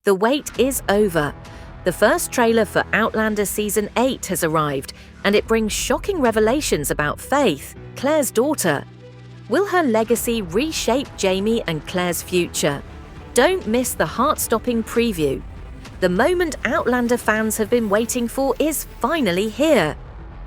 The wait is over. The first trailer for Outlander Season 8 has arrived, and it brings shocking revelations about Faith, Claire's daughter. Will her legacy reshape Jamie and Claire's future? Don't miss the heart-stopping preview. The moment Outlander fans have been waiting for is finally here.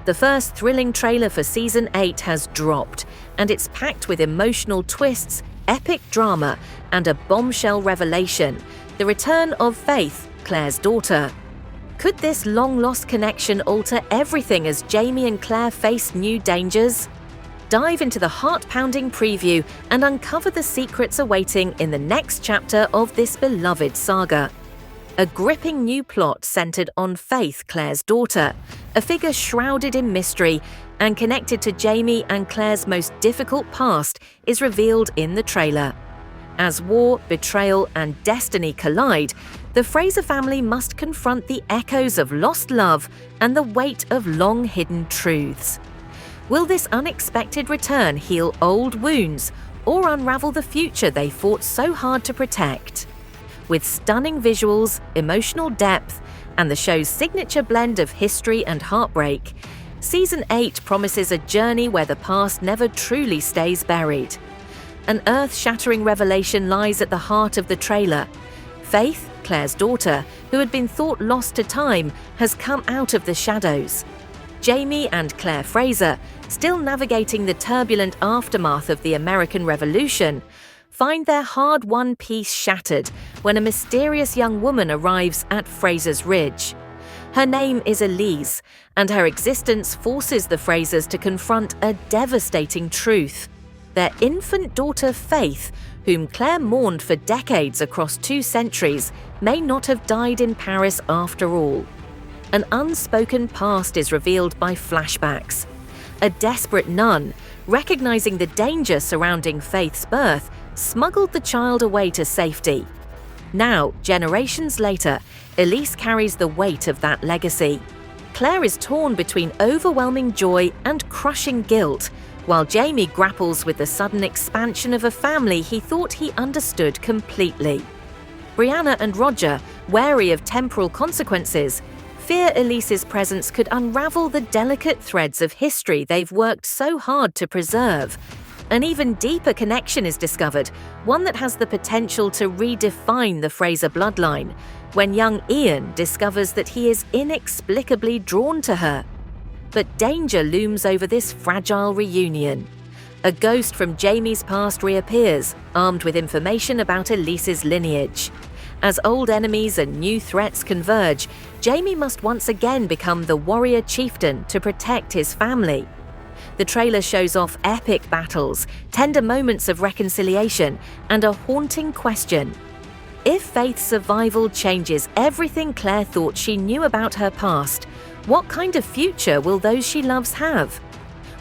The first thrilling trailer for Season 8 has dropped, and it's packed with emotional twists, epic drama, and a bombshell revelation: the return of Faith, Claire's daughter. Could this long-lost connection alter everything as Jamie and Claire face new dangers? Dive into the heart-pounding preview and uncover the secrets awaiting in the next chapter of this beloved saga. A gripping new plot centered on Faith, Claire's daughter, a figure shrouded in mystery and connected to Jamie and Claire's most difficult past, is revealed in the trailer. As war, betrayal, and destiny collide, the Fraser family must confront the echoes of lost love and the weight of long-hidden truths. Will this unexpected return heal old wounds or unravel the future they fought so hard to protect? With stunning visuals, emotional depth, and the show's signature blend of history and heartbreak, Season 8 promises a journey where the past never truly stays buried. An earth-shattering revelation lies at the heart of the trailer. Faith, Claire's daughter, who had been thought lost to time, has come out of the shadows. Jamie and Claire Fraser, still navigating the turbulent aftermath of the American Revolution, find their hard-won peace shattered when a mysterious young woman arrives at Fraser's Ridge. Her name is Elise, and her existence forces the Frasers to confront a devastating truth. Their infant daughter Faith, whom Claire mourned for decades across 2 centuries, may not have died in Paris after all. An unspoken past is revealed by flashbacks. A desperate nun, recognizing the danger surrounding Faith's birth, smuggled the child away to safety. Now, generations later, Elise carries the weight of that legacy. Claire is torn between overwhelming joy and crushing guilt, while Jamie grapples with the sudden expansion of a family he thought he understood completely. Brianna and Roger, wary of temporal consequences, fear Elise's presence could unravel the delicate threads of history they've worked so hard to preserve. An even deeper connection is discovered, one that has the potential to redefine the Fraser bloodline, when young Ian discovers that he is inexplicably drawn to her. But danger looms over this fragile reunion. A ghost from Jamie's past reappears, armed with information about Elise's lineage. As old enemies and new threats converge, Jamie must once again become the warrior chieftain to protect his family. The trailer shows off epic battles, tender moments of reconciliation, and a haunting question. If Faith's survival changes everything Claire thought she knew about her past, what kind of future will those she loves have?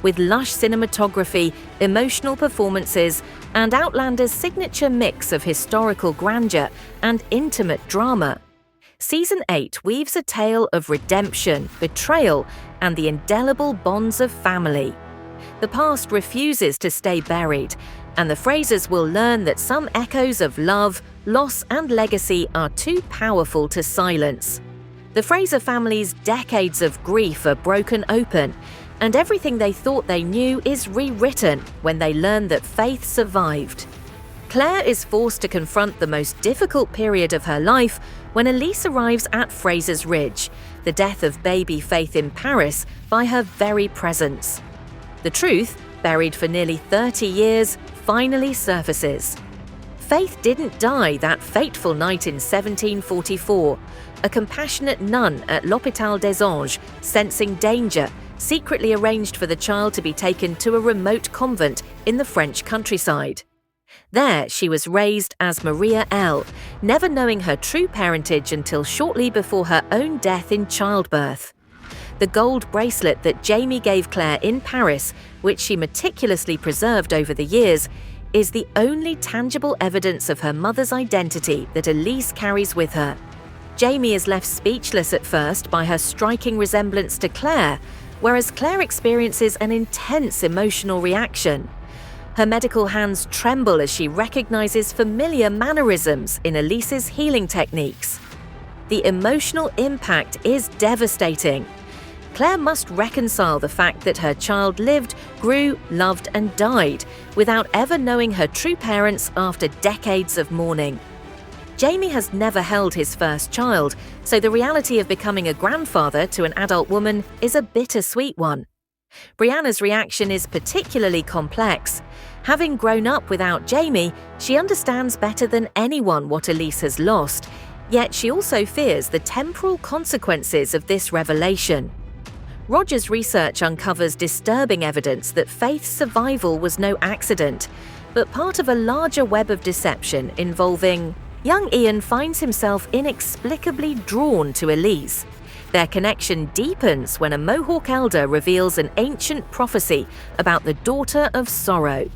With lush cinematography, emotional performances, and Outlander's signature mix of historical grandeur and intimate drama, Season 8 weaves a tale of redemption, betrayal, and the indelible bonds of family. The past refuses to stay buried, and the Frasers will learn that some echoes of love, loss, and legacy are too powerful to silence. The Fraser family's decades of grief are broken open, and everything they thought they knew is rewritten when they learn that Faith survived. Claire is forced to confront the most difficult period of her life when Elise arrives at Fraser's Ridge, the death of baby Faith in Paris, by her very presence. The truth, buried for nearly 30 years, finally surfaces. Faith didn't die that fateful night in 1744. A compassionate nun at l'Hôpital des Anges, sensing danger, secretly arranged for the child to be taken to a remote convent in the French countryside. There, she was raised as Maria L., never knowing her true parentage until shortly before her own death in childbirth. The gold bracelet that Jamie gave Claire in Paris, which she meticulously preserved over the years, is the only tangible evidence of her mother's identity that Elise carries with her. Jamie is left speechless at first by her striking resemblance to Claire, whereas Claire experiences an intense emotional reaction. Her medical hands tremble as she recognizes familiar mannerisms in Elise's healing techniques. The emotional impact is devastating. Claire must reconcile the fact that her child lived, grew, loved, and died without ever knowing her true parents after decades of mourning. Jamie has never held his first child, so the reality of becoming a grandfather to an adult woman is a bittersweet one. Brianna's reaction is particularly complex. Having grown up without Jamie, she understands better than anyone what Elise has lost, yet she also fears the temporal consequences of this revelation. Roger's research uncovers disturbing evidence that Faith's survival was no accident, but part of a larger web of deception involving young Ian finds himself inexplicably drawn to Elise. Their connection deepens when a Mohawk elder reveals an ancient prophecy about the daughter of sorrow,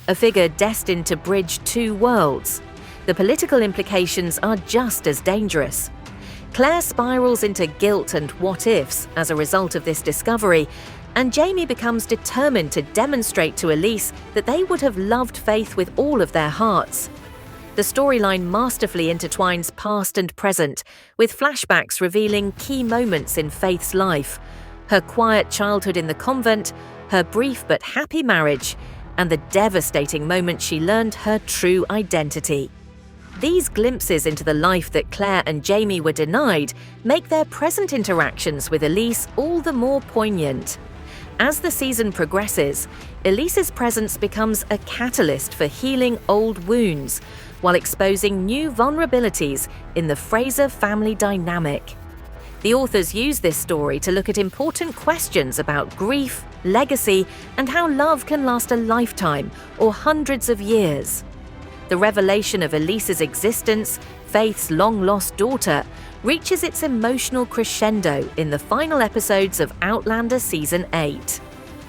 a figure destined to bridge two worlds. The political implications are just as dangerous. Claire spirals into guilt and what-ifs as a result of this discovery, and Jamie becomes determined to demonstrate to Elise that they would have loved Faith with all of their hearts. The storyline masterfully intertwines past and present, with flashbacks revealing key moments in Faith's life: her quiet childhood in the convent, her brief but happy marriage, and the devastating moment she learned her true identity. These glimpses into the life that Claire and Jamie were denied make their present interactions with Elise all the more poignant. As the season progresses, Elise's presence becomes a catalyst for healing old wounds, while exposing new vulnerabilities in the Fraser family dynamic. The authors use this story to look at important questions about grief, legacy, and how love can last a lifetime or hundreds of years. The revelation of Elise's existence, Faith's long-lost daughter, reaches its emotional crescendo in the final episodes of Outlander Season 8.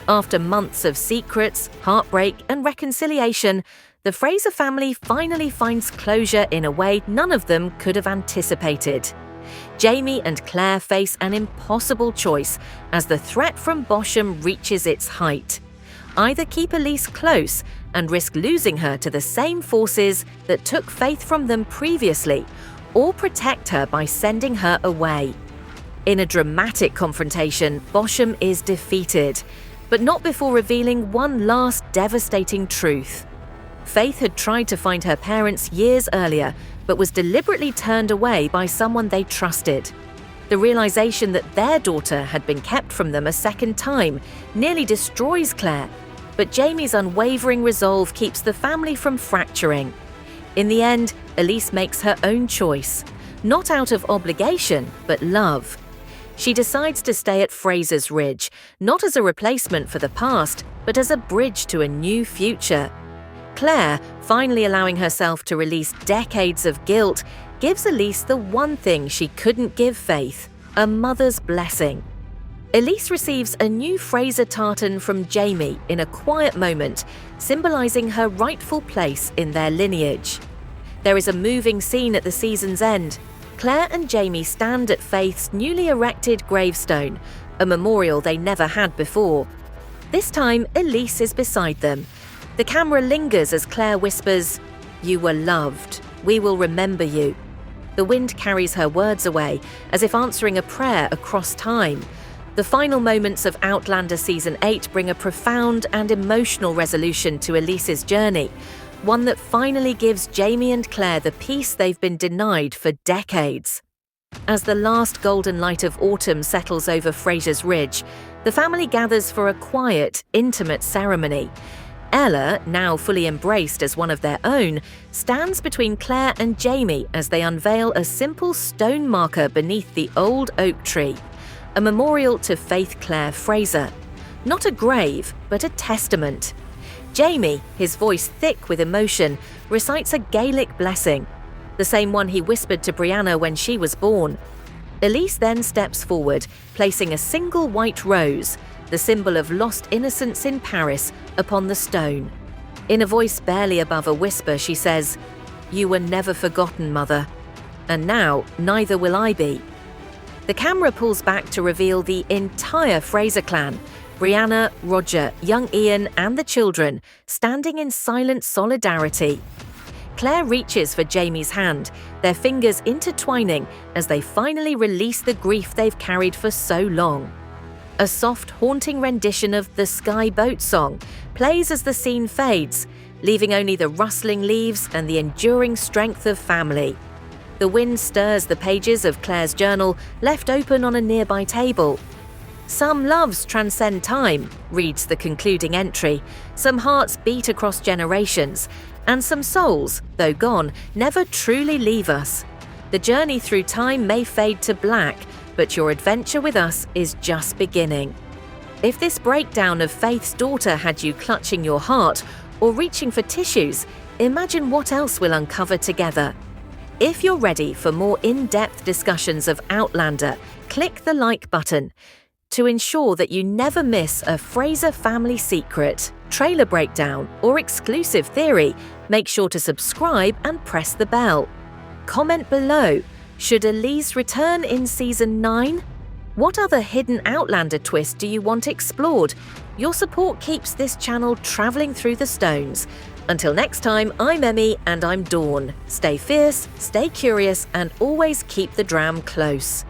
After months of secrets, heartbreak, and reconciliation, the Fraser family finally finds closure in a way none of them could have anticipated. Jamie and Claire face an impossible choice as the threat from Bosham reaches its height. Either keep Elise close and risk losing her to the same forces that took Faith from them previously, or protect her by sending her away. In a dramatic confrontation, Bosham is defeated, but not before revealing one last devastating truth. Faith had tried to find her parents years earlier, but was deliberately turned away by someone they trusted. The realization that their daughter had been kept from them a second time nearly destroys Claire, but Jamie's unwavering resolve keeps the family from fracturing. In the end, Elise makes her own choice, not out of obligation, but love. She decides to stay at Fraser's Ridge, not as a replacement for the past, but as a bridge to a new future. Claire, finally allowing herself to release decades of guilt, gives Elise the one thing she couldn't give Faith: a mother's blessing. Elise receives a new Fraser tartan from Jamie in a quiet moment, symbolizing her rightful place in their lineage. There is a moving scene at the season's end. Claire and Jamie stand at Faith's newly erected gravestone, a memorial they never had before. This time, Elise is beside them. The camera lingers as Claire whispers, "You were loved. We will remember you." The wind carries her words away, as if answering a prayer across time. The final moments of Outlander Season 8 bring a profound and emotional resolution to Elise's journey, one that finally gives Jamie and Claire the peace they've been denied for decades. As the last golden light of autumn settles over Fraser's Ridge, the family gathers for a quiet, intimate ceremony. Ella, now fully embraced as one of their own, stands between Claire and Jamie as they unveil a simple stone marker beneath the old oak tree, a memorial to Faith Claire Fraser. Not a grave, but a testament. Jamie, his voice thick with emotion, recites a Gaelic blessing, the same one he whispered to Brianna when she was born. Elise then steps forward, placing a single white rose, the symbol of lost innocence in Paris, upon the stone. In a voice barely above a whisper, she says, "You were never forgotten, Mother. And now, neither will I be." The camera pulls back to reveal the entire Fraser clan, Brianna, Roger, young Ian, and the children, standing in silent solidarity. Claire reaches for Jamie's hand, their fingers intertwining as they finally release the grief they've carried for so long. A soft, haunting rendition of the Sky Boat song plays as the scene fades, leaving only the rustling leaves and the enduring strength of family. The wind stirs the pages of Claire's journal, left open on a nearby table. "Some loves transcend time," reads the concluding entry. "Some hearts beat across generations, and some souls, though gone, never truly leave us. The journey through time may fade to black, but your adventure with us is just beginning." If this breakdown of Faith's daughter had you clutching your heart or reaching for tissues, imagine what else we'll uncover together. If you're ready for more in-depth discussions of Outlander, click the like button. To ensure that you never miss a Fraser family secret, trailer breakdown, or exclusive theory, make sure to subscribe and press the bell. Comment below, should Elise return in Season 9? What other hidden Outlander twist do you want explored? Your support keeps this channel traveling through the stones. Until next time, I'm Emmy and I'm Dawn. Stay fierce, stay curious, and always keep the dram close.